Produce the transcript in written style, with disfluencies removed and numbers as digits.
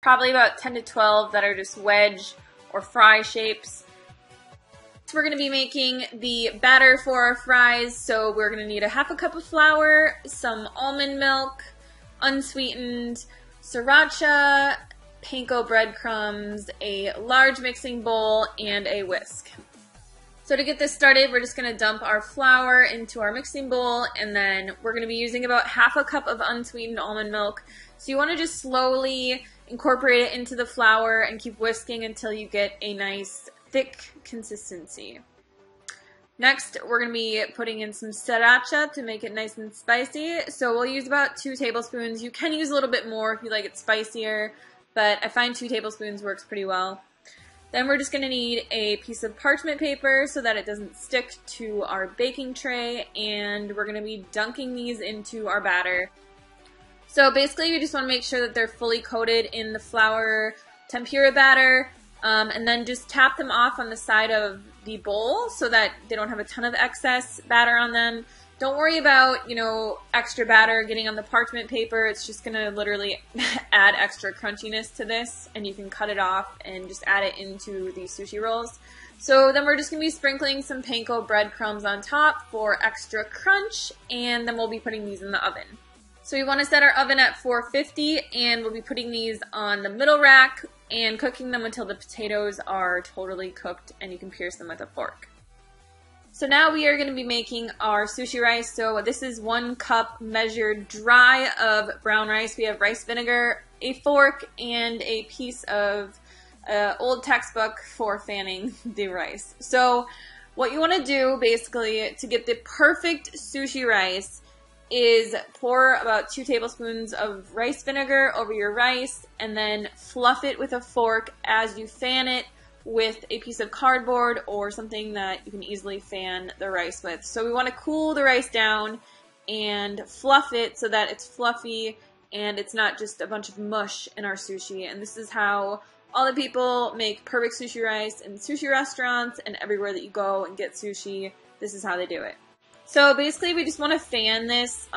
probably about 10 to 12 that are just wedge or fry shapes. So we're going to be making the batter for our fries, so we're going to need a half a cup of flour, some almond milk, unsweetened, sriracha, panko breadcrumbs, a large mixing bowl, and a whisk. So to get this started, we're just going to dump our flour into our mixing bowl, and then we're going to be using about half a cup of unsweetened almond milk. So you want to just slowly incorporate it into the flour and keep whisking until you get a nice thick consistency. Next, we're going to be putting in some sriracha to make it nice and spicy. So we'll use about 2 tablespoons. You can use a little bit more if you like it spicier, but I find 2 tablespoons works pretty well. Then we're just going to need a piece of parchment paper so that it doesn't stick to our baking tray, and we're going to be dunking these into our batter. So basically we just want to make sure that they're fully coated in the flour tempura batter, and then just tap them off on the side of the bowl so that they don't have a ton of excess batter on them. Don't worry about, extra batter getting on the parchment paper. It's just going to literally add extra crunchiness to this, and you can cut it off and just add it into the sushi rolls. So then we're just going to be sprinkling some panko breadcrumbs on top for extra crunch, and then we'll be putting these in the oven. So we want to set our oven at 450, and we'll be putting these on the middle rack and cooking them until the potatoes are totally cooked and you can pierce them with a fork. So now we are going to be making our sushi rice. So this is 1 cup measured dry of brown rice. We have rice vinegar, a fork, and a piece of old textbook for fanning the rice. So what you want to do basically to get the perfect sushi rice is pour about 2 tablespoons of rice vinegar over your rice and then fluff it with a fork as you fan it with a piece of cardboard or something that you can easily fan the rice with. So we want to cool the rice down and fluff it so that it's fluffy and it's not just a bunch of mush in our sushi. And this is how all the people make perfect sushi rice in sushi restaurants and everywhere that you go and get sushi. This is how they do it. So basically we just want to fan this